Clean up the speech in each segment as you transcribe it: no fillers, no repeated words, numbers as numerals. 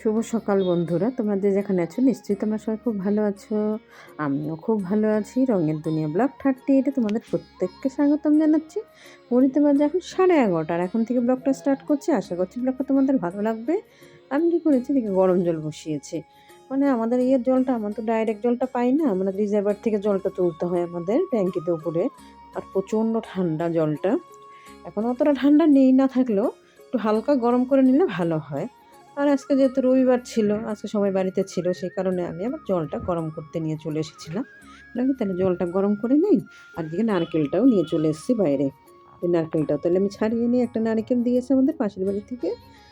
শুভ সকাল বন্ধুরা, তোমরা যে যেখানে আছো নিশ্চয়ই তোমরা সবাই খুব ভালো আছো। আমিও খুব ভালো আছি। রঙের দুনিয়া ব্লগ 38 তোমাদের প্রত্যেককে স্বাগতম জানাচ্ছি। ঘড়িতে বাজে এখন 11:30, আর এখন থেকে ব্লগটা স্টার্ট করছি। আশা করছি ব্লগটা তোমাদের ভালো লাগবে। আমি কী করেছি, দেখি গরম জল বসিয়েছি। মানে আমাদের জলটা, আমরা তো ডাইরেক্ট জলটা পাই না, আমরা রিজার্ভার থেকে জলটা তুলতে হয় আমাদের ট্যাঙ্কিতে উপরে। আর প্রচণ্ড ঠান্ডা জলটা। এখন অতটা ঠান্ডা নেই, না থাকলেও একটু হালকা গরম করে নিলে ভালো হয়। আর আজকে যেহেতু রবিবার ছিল, আজকে সবাই বাড়িতে ছিল, সেই কারণে আমি আবার জলটা গরম করতে নিয়ে চলে এসেছিলাম। নাকি তাহলে জলটা গরম করে নিই। আর দিকে নারকেলটাও নিয়ে চলে এসেছি বাইরে। ওই নারকেলটাও তাহলে আমি ছাড়িয়ে নিয়ে, একটা নারকেল দিয়েছে আমাদের পাশের বাড়ি থেকে,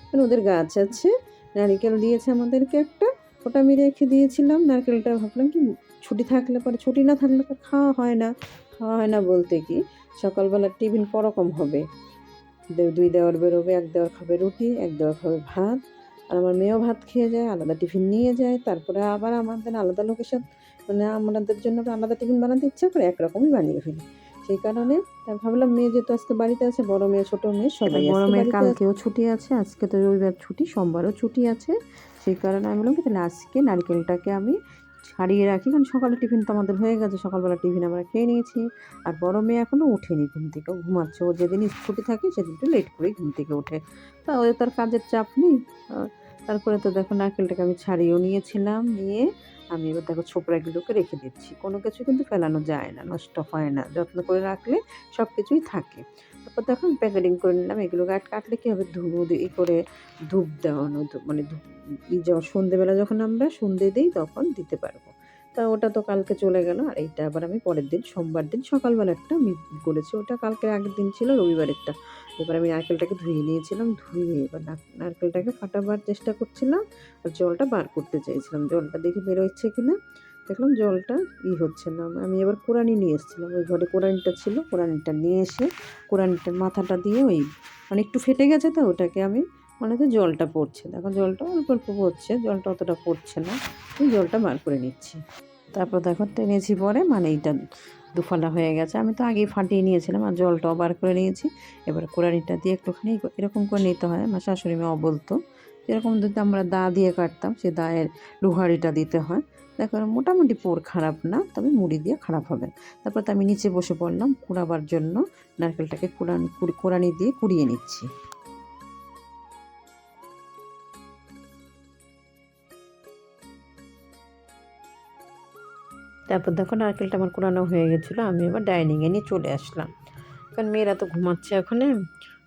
মানে ওদের গাছ আছে, নারকেল দিয়েছে আমাদেরকে একটা। ওটা আমি রেখে দিয়েছিলাম। নারকেলটা ভাবলাম কি ছুটি থাকলে পরে, ছুটি না থাকলে তো খাওয়া হয় না। খাওয়া হয় না বলতে কি, সকালবেলা টিফিন করকম হবে। দুই দেওয়ার বেরোবে, এক দেওয়ার খাবে রুটি, এক দেওয়ার খাবে ভাত। আর আমার মেয়েও ভাত খেয়ে যায়, আলাদা টিফিন নিয়ে যায়। তারপরে আবার আমাদের আলাদা লোকের সাথে, মানে আমাদের জন্য আলাদা টিফিন বানাতে ইচ্ছা করে, একরকমই বানিয়ে ফেলি। সেই কারণে ভাবলাম, মেয়ে যেহেতু আজকে বাড়িতে আছে, বড় মেয়ে ছোটো মেয়ে সবাই বড় মেয়ের কালকেও ছুটি আছে, আজকে তো রবিবার ছুটি, সোমবারও ছুটি আছে। সেই কারণে আমি বললাম কি তাহলে আজকে নারকেলটাকে আমি ছাড়িয়ে রাখি, কারণ সকালে টিফিন তো আমাদের হয়ে গেছে, সকালবেলা টিফিন আমরা খেয়ে নিয়েছি। আর বড় মেয়ে এখনও ওঠেনি ঘুম থেকে, ঘুমাচ্ছে। ও যেদিন ছুটি থাকে সেদিন একটু লেট করেই ঘুম থেকে ওঠে। তা ওদের তো আর কাজের চাপ নেই। তারপরে তো দেখো নারকেলটাকে আমি ছাড়িয়েও নিয়েছিলাম, নিয়ে আমি এবার দেখো ছোকরাগুলোকে রেখে দিচ্ছি। কোনো কিছু কিন্তু ফেলানো যায় না, নষ্ট হয় না, যত্ন করে রাখলে সব কিছুই থাকে। তারপর দেখো আমি প্যাকেটিং করে নিলাম। এগুলো কাটলে কী হবে, করে ধূপ দেওয়ানো, মানে যখন সন্ধেবেলা, যখন আমরা সন্ধে দিই তখন দিতে পারবো। তা ওটা তো কালকে চলে গেল। আর এইটা আবার আমি পরের দিন, সোমবার দিন সকালবেলা একটা আমি করেছি। ওটা কালকের আগের দিন ছিল, রবিবারেরটা। এবার আমি নারকেলটাকে ধুয়ে নিয়েছিলাম, ধুয়ে এবার নারকেলটাকে ফাটাবার চেষ্টা করছিলাম। আর জলটা বার করতে চাইছিলাম, জলটা দেখে বেরোচ্ছে কিনা। দেখলাম জলটা হচ্ছে না। আমি এবার কোরানি নিয়ে এসেছিলাম, ওই ঘরে কোরানিটা ছিল, কোরানিটা নিয়ে এসে কোরানিটার মাথাটা দিয়ে ওই, মানে একটু ফেটে গেছে, তো ওটাকে আমি, মনে হচ্ছে জলটা পড়ছে, দেখো জলটা অল্প অল্প পড়ছে, জলটা অতটা পড়ছে না। আমি জলটা বার করে নিচ্ছি। তারপর দেখো টেনেছি পরে, মানে এইটা দুফালা হয়ে গেছে। আমি তো আগেই ফাটিয়ে নিয়েছিলাম, আর জলটাও বার করে নিয়েছি। এবার কোরানিটা দিয়ে একটুখানি এরকম করে নিতে হয়। আমার শাশুড়ি মাও বলতো, যেরকম যদি আমরা দা দিয়ে কাটতাম, সে দায়ের লুহারিটা দিতে হয়। দেখো মোটামুটি পোর খারাপ না, তবে মুড়ি দিয়ে খারাপ হবে। তারপর তো আমি নিচে বসে পড়লাম কুড়াবার জন্য। নারকেলটাকে কোরানি দিয়ে কুড়িয়ে নিচ্ছি। তারপর দেখো নারকেলটা আমার কোরানো হয়ে গেছিলো। আমি এবার ডাইনিংয়ে নিয়ে চলে আসলাম, কারণ মেয়েরা তো ঘুমাচ্ছে এখনে।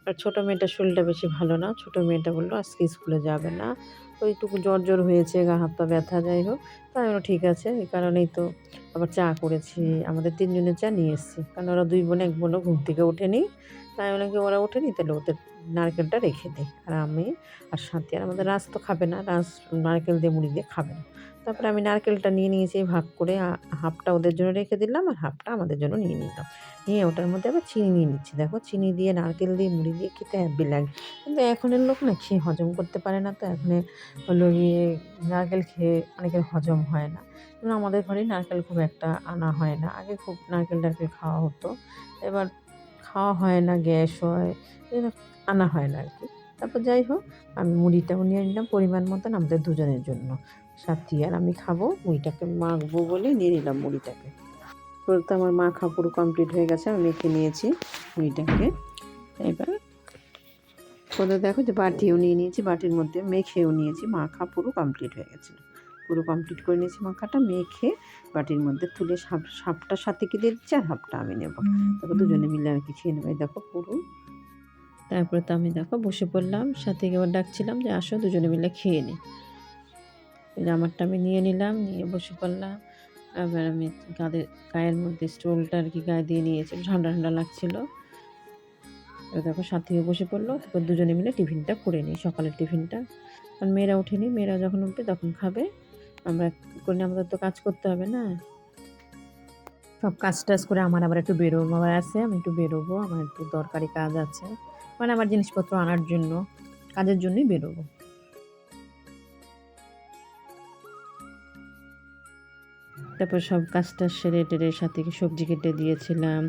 আর ছোটো মেয়েটার শরীরটা বেশি ভালো না। ছোটো মেয়েটা বললো আজকে স্কুলে যাবে না, ওইটুকু জ্বর হয়েছে, গা হাত পা ব্যথা, যাই হোক। তাই ওরা ঠিক আছে। এই কারণেই তো আবার চা করেছি, আমাদের 3 জনের চা নিয়ে এসেছি, কারণ ওরা 2 বোন 1 বোনও ঘুম থেকে ওঠেনি। তাই অনেকে ওরা ওঠেনি, তাহলে ওদের নারকেলটা রেখে দিই। আর আমি আর সাথে, আর আমাদের রাজ তো খাবে না, রাজ নারকেল দিয়ে মুড়ি দিয়ে খাবে না। তারপরে আমি নারকেলটা নিয়ে নিয়েছি ভাগ করে, হাফটা ওদের জন্য রেখে দিলাম, আর হাফটা আমাদের জন্য নিয়ে নিলাম। নিয়ে ওটার মধ্যে আবার চিনি নিয়ে নিচ্ছি। দেখো চিনি দিয়ে নারকেল দিয়ে মুড়ি দিয়ে খেতে হ্যাপি লাগে। কিন্তু এখনের লোক না খেয়ে হজম করতে পারে না, তো এখন হলো গিয়ে নারকেল খেয়ে অনেকের হজম হয় না। কিন্তু আমাদের ঘরে নারকেল খুব একটা আনা হয় না। আগে খুব নারকেল টারকেল খাওয়া হতো, এবার খাওয়া হয় না, গ্যাস হয়, আনা হয় না আর কি। তারপর যাই হোক, আমি মুড়িটাও নিয়ে নিলাম পরিমাণ মতন, আমাদের দুজনের জন্য। সাথী আর আমি খাবো, মুড়িটাকে মাখবো বলে নিয়ে নিলাম মুড়িটাকে। তো আমার মাখা পুরো কমপ্লিট হয়ে গেছে, আমি মেখে নিয়েছি মুড়িটাকে। এবার কোথাও দেখো যে বাটিও নিয়ে নিয়েছি, বাটির মধ্যে মেখেও নিয়েছি। মাখা পুরো কমপ্লিট হয়ে গেছিলো, পুরো কমপ্লিট করে নিয়েছি মাখাটা। মেখে বাটির মধ্যে তুলে হাফটা সাথে দিয়ে দিচ্ছি, আর হাফটা আমি নেবো। তারপর দুজনে মিলে আর কি খেয়ে নেবো। দেখো পুরো। তারপরে তো আমি দেখো বসে পড়লাম, সাথে এবার ডাকছিলাম যে আসো দুজনে মিলে খেয়ে নিই। আমারটা আমি নিয়ে নিলাম, নিয়ে বসে পড়লাম। এবার আমি গায়ের মধ্যে স্টোলটা আর কি গায়ে দিয়ে নিয়েছি, ঠান্ডা ঠান্ডা লাগছিলো। এবার দেখো সাথীও বসে পড়লো। তারপর দুজনে মিলে টিফিনটা করে নিই, সকালের টিফিনটা। কারণ মেয়েরা ওঠেনি, মেয়েরা যখন উঠবে তখন খাবে। আমরা করে আমাদের তো কাজ করতে হবে না, সব কাজ টাজ করে আমার আবার একটু বেরোবার আছে, আমি একটু বেরোবো, আমার একটু দরকারি কাজ আছে, মানে আমার জিনিসপত্র আনার জন্য, কাজের জন্যই বেরোবো। তো তারপর সব কাজটা সেরে টেরে সাথে সবজি কেটে দিয়েছিলাম,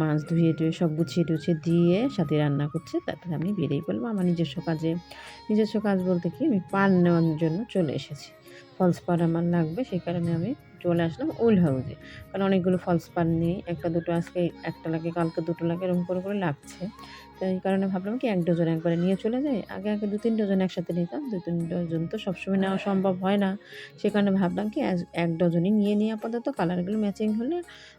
মাছ ধুয়ে টুয়ে সব গুছিয়ে টুছিয়ে দিয়ে সাথে রান্না করছে। তারপরে আমি বেরিয়ে পড়লাম আমার নিজস্ব কাজে। নিজস্ব কাজ বলতে কি, আমি পাড় নেওয়ার জন্য চলে এসেছি। ফলস পাড় আমার লাগবে, সেই কারণে আমি চলে আসলাম উল হাউসে। কারণ অনেকগুলো ফলস পাড় নেই, একটা দুটো আজকে একটা লাগে, কালকে দুটো লাগে, এরকম করে লাগছে। তো এই কারণে ভাবলাম কি ১ ডজন একবারে নিয়ে চলে যাই। আগে ২-৩ ডজন একসাথে নিতাম, ২-৩ ডজন তো সবসময় নেওয়া সম্ভব হয় না। সে কারণে ভাবলাম কি ১ ডজনই নিয়ে নিই আপাতত, কালারগুলো ম্যাচিং হলে।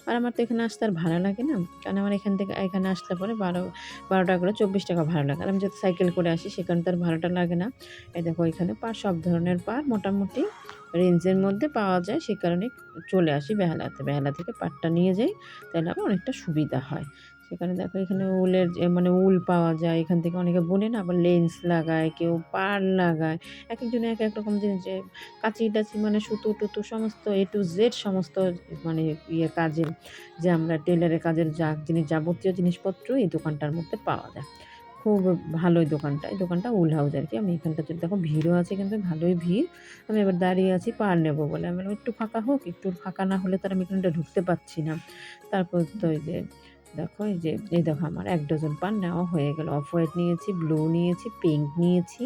আর আমার তো এখানে আসতে আর ভাড়া লাগে না, কারণ আমার এখান থেকে এখানে আসলে পরে ১২ টাকা করে ২৪ টাকা ভাড়া লাগে। আর আমি যেহেতু সাইকেল করে আসি সেখানে তো আর ভাড়াটা লাগে না। এই দেখো এখানে পাড়, সব ধরনের পাড় মোটামুটি রেঞ্জের মধ্যে পাওয়া যায়, সে কারণে চলে আসি বেহালাতে। বেহালা থেকে পাড়টা নিয়ে যাই, তাহলে আমার অনেকটা সুবিধা হয়। সেখানে দেখো এখানে উলের মানে উল পাওয়া যায়, এখান থেকে অনেকে বোনে না, আবার লেন্স লাগায়, কেউ পাড় লাগায়, একেকজনে এক এক রকম জিনিস, যে কাঁচি-টাচি মানে সুতো-টুতো সমস্ত A to Z সমস্ত মানে কাজের, যে আমরা টেলারের কাজের যাবতীয় জিনিসপত্র এই দোকানটার মধ্যে পাওয়া যায়। খুব ভালো এই দোকানটা। এই দোকানটা উল হাউস আরকি। আমি এখানটাতে দেখো ভিড়ও আছে, কিন্তু ভালোই ভিড়। আমি এবার দাঁড়িয়ে আছি পাড় নেবো বলে। আমি বললাম একটু ফাঁকা হোক, একটু ফাঁকা না হলে তো আর আমি এখানটা ঢুকতে পারছি না। তারপর তো এই যে দেখো, এই দেখো আমার ১ ডজন পান নেওয়া হয়ে গেল। অফ হোয়াইট নিয়েছি, ব্লু নিয়েছি, পিঙ্ক নিয়েছি।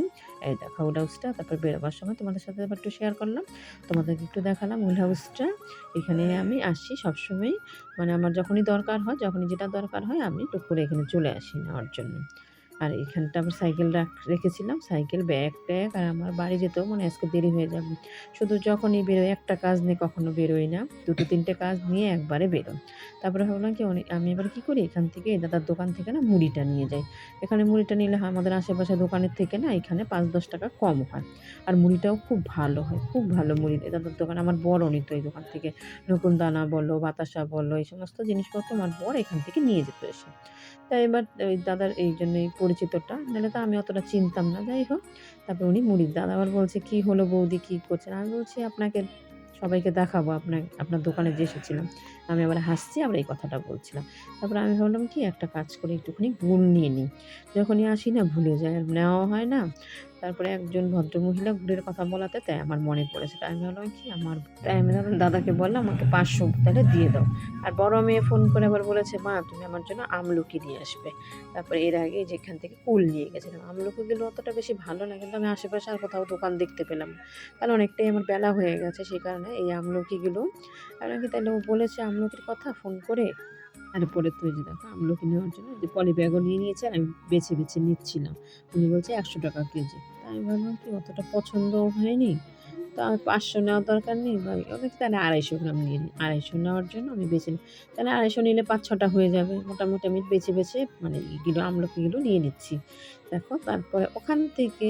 এই দেখো উল হাউসটা। তারপর বেরোবার সময় তোমাদের সাথে আবার একটু শেয়ার করলাম। তোমাদেরকে একটু দেখালাম উল হাউসটা। এখানে আমি আসি সবসময়ই, মানে আমার যখনই দরকার হয়, যখনই যেটা দরকার হয় আমি টুক করে এখানে চলে আসি নেওয়ার জন্য। আর এখানটা আবার সাইকেল রেখেছিলাম, সাইকেল, ব্যাগ-ট্যাগ, আর আমার বাড়ি যেতেও মনে হয় আজকে দেরি হয়ে যাবে। শুধু যখনই বেরোই, একটা কাজ নিয়ে কখনো বেরোই না। ২-৩টে কাজ নিয়ে একবারে বেরোই। তারপরে ভাবলাম কি আমি এবার কী করি, এখান থেকে দাদার দোকান থেকে না মুড়িটা নিয়ে যাই। এখানে মুড়িটা নিলে হয় আমাদের আশেপাশে দোকানের থেকে না এখানে ৫-১০ টাকা কম হয়। আর মুড়িটাও খুব ভালো হয়, খুব ভালো মুড়ি দেয় দাদার দোকান। আমার বরও নিত এই দোকান থেকে। নকুনদানা বলো, বাতাসা বলো, এই সমস্ত জিনিসপত্র আমার বর এখান থেকে নিয়ে যেত এসে। তাই এবার ওই দাদার এই জন্যই পরিচিতটা, নাহলে তো আমি অতটা চিনতাম না। যাই হোক, তারপর উনি মুড়ির দাদা আবার বলছে, "কী হলো বৌদি, কী করছেন?" আমি বলছি, "আপনাকে সবাইকে দেখাবো আপনার দোকানে যে এসেছিলাম।" আমি আবার হাসছি, আবার এই কথাটা বলছিলাম। তারপরে আমি ভাবলাম কি একটা কাজ করি, একটুখানি গুড় নিয়ে নিই। যখনই আসি না ভুলে যাই, আর নেওয়াও হয় না। তারপরে একজন ভদ্রমহিলা গুড়ের কথা বলাতে তাই আমার মনে পড়েছে। তাই আমি ভাবলাম কি তাই আমি দাদাকে বললাম, "আমাকে ৫০০ তাহলে দিয়ে দাও।" আর বড় মেয়ে ফোন করে আবার বলেছে, "মা তুমি আমার জন্য আমলকি নিয়ে আসবে।" তারপরে এর আগে যেখান থেকে কুল নিয়ে গেছিলাম। আমলকিগুলো অতটা বেশি ভালো না, কিন্তু আমি আশেপাশে আর কোথাও দোকান দেখতে পেলাম না। কারণ অনেকটাই আমার বেলা হয়ে গেছে, সেই কারণে এই আমলকিগুলো, আমি কি তাহলে ও বলেছে আমলকির কথা ফোন করে। তারপরে তো এই যে দেখো আমলকি নেওয়ার জন্য যে পলি ব্যাগও নিয়ে নিয়েছে, আর আমি বেছে নিচ্ছিলাম। উনি বলছে ১০০ টাকা কেজি। তাই আমি ভাবলাম কি অতটা পছন্দও হয়নি। তো আমি ৫০০ নেওয়ার দরকার নেই, বা তাহলে ২৫০ গ্রাম নিয়ে নিই। ২৫০ নেওয়ার জন্য আমি তাহলে ২৫০ নিলে ৫-৬টা হয়ে যাবে। মোটামুটি আমি বেছে মানে এগুলো আমলকিগুলো নিয়ে নিচ্ছি। দেখো তারপরে ওখান থেকে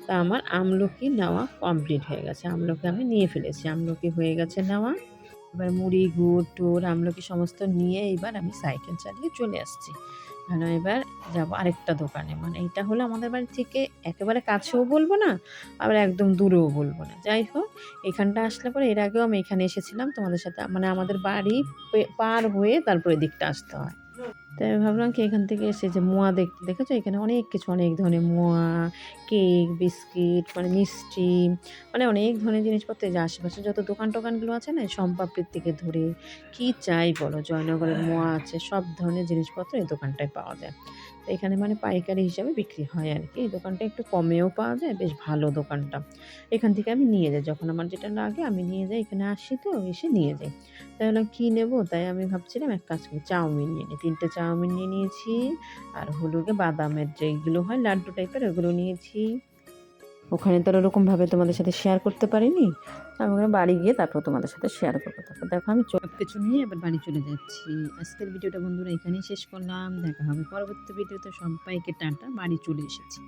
তা আমার আমলকি নেওয়া কমপ্লিট হয়ে গেছে। আমলকি আমি নিয়ে ফেলেছি। আমলকি হয়ে গেছে নেওয়া। এবার মুড়ি, গুড়-টুড়, আমলকি সমস্ত নিয়ে এবার আমি সাইকেল চালিয়ে চলে আসছি। ভাবলাম এবার যাবো আরেকটা দোকানে। মানে এটা হলো আমাদের বাড়ি থেকে একেবারে কাছেও বলবো না, আবার একদম দূরেও বলবো না। যাই হোক, এখানটা আসলে পরে এর আগেও আমি এখানে এসেছিলাম তোমাদের সাথে, মানে আমাদের বাড়ি পার হয়ে তারপর এদিকটা আসতে হয়। তাই আমি ভাবলাম কি এখান থেকে এসে যে মোয়া দেখেছো, এখানে অনেক কিছু, অনেক ধরনের মোয়া, কেক, বিস্কিট, মানে মিষ্টি, মানে অনেক ধরনের জিনিসপত্র, যে আশেপাশে যত দোকানগুলো আছে না, সোমপাপড়ির থেকে ধরে কি চাই বলো, জয়নগরের মোয়া আছে, সব ধরনের জিনিসপত্র এই দোকানটায় পাওয়া যায়। তো এখানে মানে পাইকারি হিসাবে বিক্রি হয় আর কি। এই দোকানটা একটু কমেও পাওয়া যায়, বেশ ভালো দোকানটা। এখান থেকে আমি নিয়ে যাই, যখন আমার যেটা লাগে আমি নিয়ে যাই, এখানে আসি তো এসে নিয়ে যাই। তাই ভাবলাম কী নেবো, তাই আমি ভাবছিলাম এক কাজ করি, চাউমিন নিয়ে নিই। ৩টে চাউমিন নিয়ে নিয়েছি, আর হলো গিয়ে বাদামের যেইগুলো হয় লাড্ডু টাইপের, ওগুলো নিয়েছি। ওখানে তো আর ওরকমভাবে তোমাদের সাথে শেয়ার করতে পারিনি। আমি ওখানে বাড়ি গিয়ে তারপর তোমাদের সাথে শেয়ার করবো। তারপর দেখো আমি সব কিছু নিয়ে এবার বাড়ি চলে যাচ্ছি। আজকের ভিডিওটা বন্ধুরা এখানেই শেষ করলাম। দেখা হবে পরবর্তী ভিডিওতে। সবাইকে টাটা, বাড়ি চলে এসেছি।